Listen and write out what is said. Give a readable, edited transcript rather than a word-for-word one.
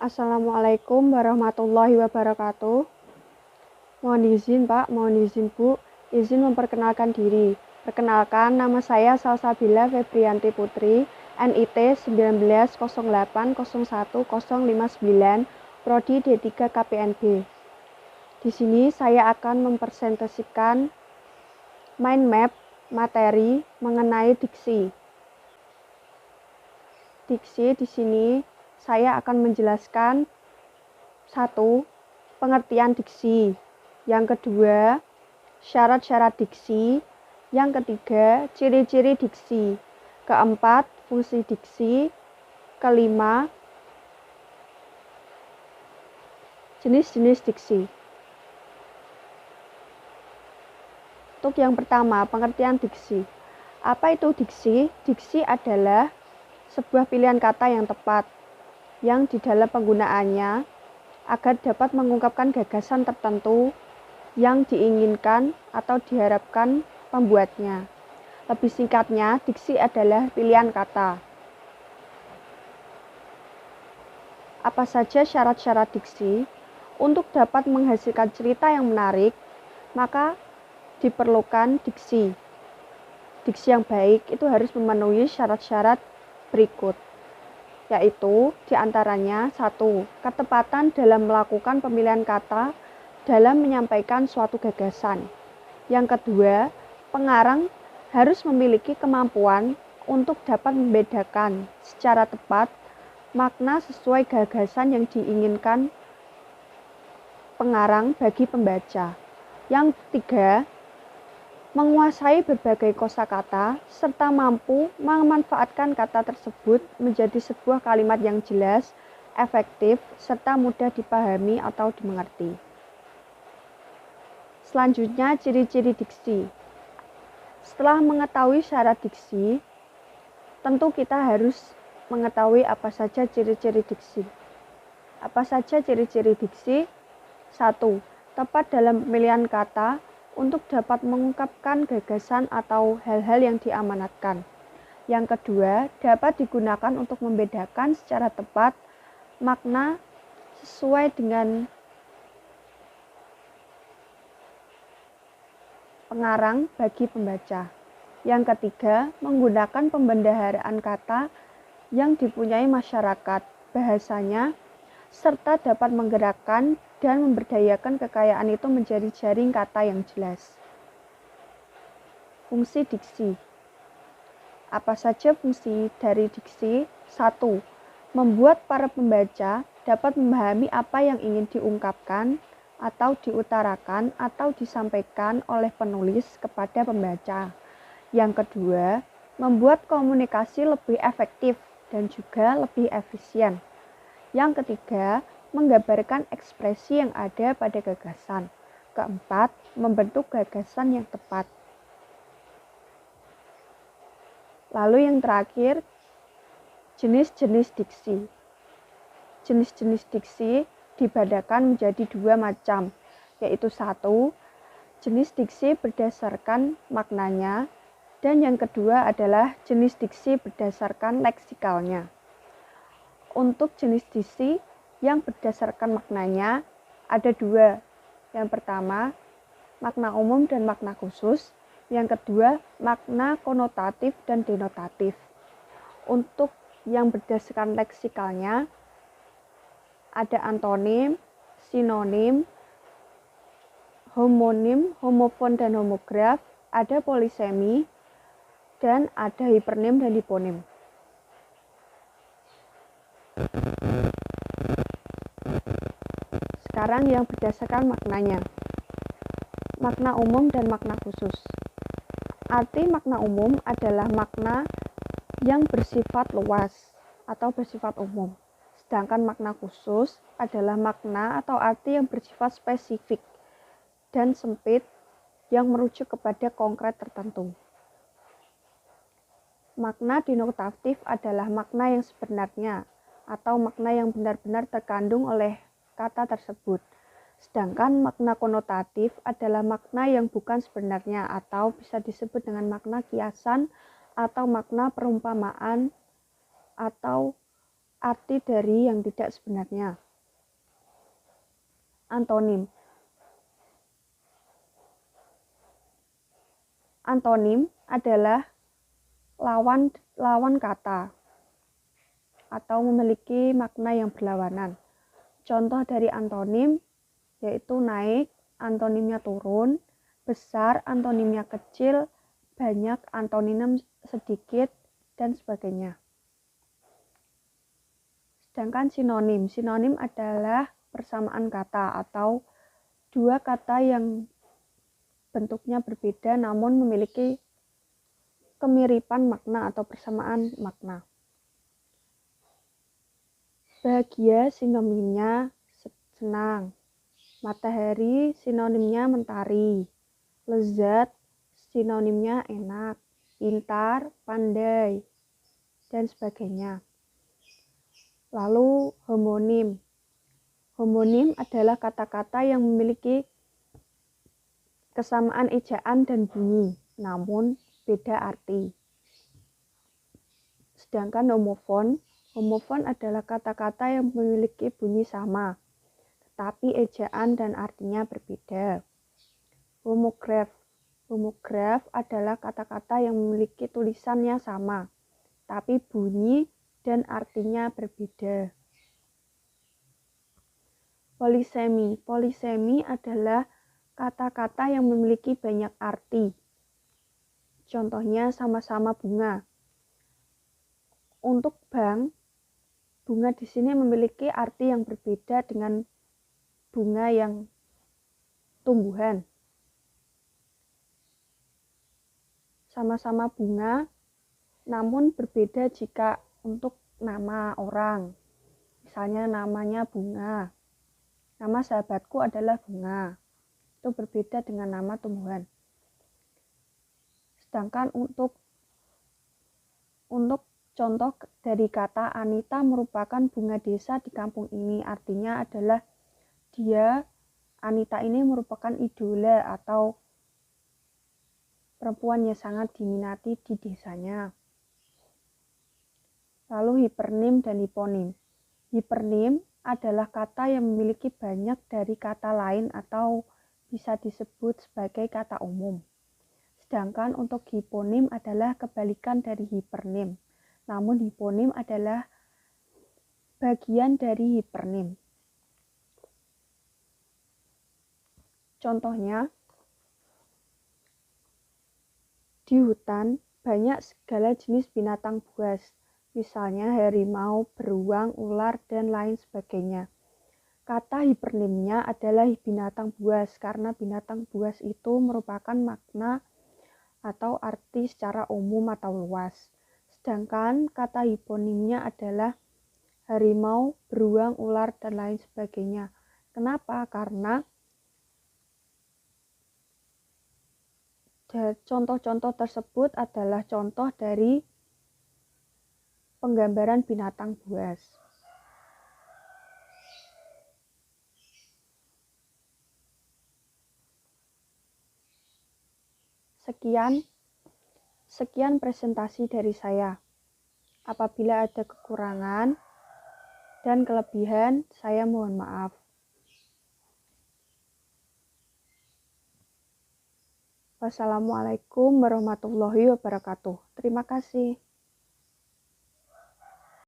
Assalamualaikum warahmatullahi wabarakatuh. Mohon izin Pak, mohon izin Bu, izin memperkenalkan diri. Perkenalkan, nama saya Salsabila Febrianti Putri, NIT 1908010059, Prodi D3 KPNB. Di sini saya akan mempresentasikan mind map materi mengenai diksi. Diksi di sini saya akan menjelaskan 1. Pengertian diksi. Yang kedua, syarat-syarat diksi. Yang ketiga, ciri-ciri diksi. Keempat, fungsi diksi. Kelima, jenis-jenis diksi. Untuk yang pertama, pengertian diksi. Apa itu diksi? Diksi adalah sebuah pilihan kata yang tepat, yang di dalam penggunaannya agar dapat mengungkapkan gagasan tertentu yang diinginkan atau diharapkan pembuatnya. Lebih singkatnya, diksi adalah pilihan kata. Apa saja syarat-syarat diksi? Untuk dapat menghasilkan cerita yang menarik, maka diperlukan diksi. Diksi yang baik itu harus memenuhi syarat-syarat berikut, yaitu diantaranya 1. Ketepatan dalam melakukan pemilihan kata dalam menyampaikan suatu gagasan. Yang kedua, pengarang harus memiliki kemampuan untuk dapat membedakan secara tepat makna sesuai gagasan yang diinginkan pengarang bagi pembaca. Yang ketiga, menguasai berbagai kosakata serta mampu memanfaatkan kata tersebut menjadi sebuah kalimat yang jelas, efektif, serta mudah dipahami atau dimengerti. Selanjutnya, ciri-ciri diksi. Setelah mengetahui syarat diksi, tentu kita harus mengetahui apa saja ciri-ciri diksi. Apa saja ciri-ciri diksi? 1. Tepat dalam pemilihan kata untuk dapat mengungkapkan gagasan atau hal-hal yang diamanatkan. Yang kedua, dapat digunakan untuk membedakan secara tepat makna sesuai dengan pengarang bagi pembaca. Yang ketiga, menggunakan pembendaharaan kata yang dipunyai masyarakat bahasanya, serta dapat menggerakkan dan memberdayakan kekayaan itu menjadi jaring kata yang jelas. Fungsi diksi. Apa saja fungsi dari diksi? 1. Membuat para pembaca dapat memahami apa yang ingin diungkapkan atau diutarakan atau disampaikan oleh penulis kepada pembaca. Yang kedua, membuat komunikasi lebih efektif dan juga lebih efisien. Yang ketiga, menggambarkan ekspresi yang ada pada gagasan. Keempat, membentuk gagasan yang tepat. Lalu yang terakhir, jenis-jenis diksi. Jenis-jenis diksi dibedakan menjadi 2 macam, yaitu 1, jenis diksi berdasarkan maknanya, dan yang kedua adalah jenis diksi berdasarkan leksikalnya. Untuk jenis diksi yang berdasarkan maknanya ada 2. Yang pertama, makna umum dan makna khusus. Yang kedua, makna konotatif dan denotatif. Untuk yang berdasarkan leksikalnya ada antonim, sinonim, homonim, homofon dan homograf, ada polisemi, dan ada hipernim dan hiponim. Sekarang yang berdasarkan maknanya. Makna umum dan makna khusus. Arti makna umum adalah makna yang bersifat luas atau bersifat umum. Sedangkan makna khusus adalah makna atau arti yang bersifat spesifik dan sempit yang merujuk kepada konkret tertentu. Makna denotatif adalah makna yang sebenarnya atau makna yang benar-benar terkandung oleh kata tersebut. Sedangkan makna konotatif adalah makna yang bukan sebenarnya atau bisa disebut dengan makna kiasan atau makna perumpamaan atau arti dari yang tidak sebenarnya. Antonim. Antonim adalah lawan kata atau memiliki makna yang berlawanan. Contoh dari antonim yaitu naik, antonimnya turun, besar, antonimnya kecil, banyak, antonim sedikit, dan sebagainya. Sedangkan sinonim. Sinonim adalah persamaan kata atau dua kata yang bentuknya berbeda namun memiliki kemiripan makna atau persamaan makna. Bahagia sinonimnya senang. Matahari sinonimnya mentari. Lezat sinonimnya enak. Pintar, pandai, dan sebagainya. Lalu homonim. Homonim adalah kata-kata yang memiliki kesamaan ejaan dan bunyi, namun beda arti. Sedangkan homofon adalah kata-kata yang memiliki bunyi sama, tetapi ejaan dan artinya berbeda. Homograf adalah kata-kata yang memiliki tulisannya sama, tapi bunyi dan artinya berbeda. Polisemi adalah kata-kata yang memiliki banyak arti. Contohnya sama-sama bunga. Untuk bank, bunga di sini memiliki arti yang berbeda dengan bunga yang tumbuhan. Sama-sama bunga, namun berbeda jika untuk nama orang. Misalnya namanya Bunga. Nama sahabatku adalah Bunga. Itu berbeda dengan nama tumbuhan. Sedangkan untuk contoh dari kata Anita merupakan bunga desa di kampung ini. Artinya adalah Anita ini merupakan idola atau perempuan yang sangat diminati di desanya. Lalu hipernim dan hiponim. Hipernim adalah kata yang memiliki banyak dari kata lain atau bisa disebut sebagai kata umum. Sedangkan untuk hiponim adalah kebalikan dari hipernim. Namun hiponim adalah bagian dari hipernim. Contohnya, di hutan banyak segala jenis binatang buas. Misalnya harimau, beruang, ular, dan lain sebagainya. Kata hipernimnya adalah binatang buas karena binatang buas itu merupakan makna atau arti secara umum atau luas. Sedangkan kata hiponimnya adalah harimau, beruang, ular, dan lain sebagainya. Kenapa? Karena contoh-contoh tersebut adalah contoh dari penggambaran binatang buas. Sekian presentasi dari saya. Apabila ada kekurangan dan kelebihan, saya mohon maaf. Wassalamualaikum warahmatullahi wabarakatuh. Terima kasih.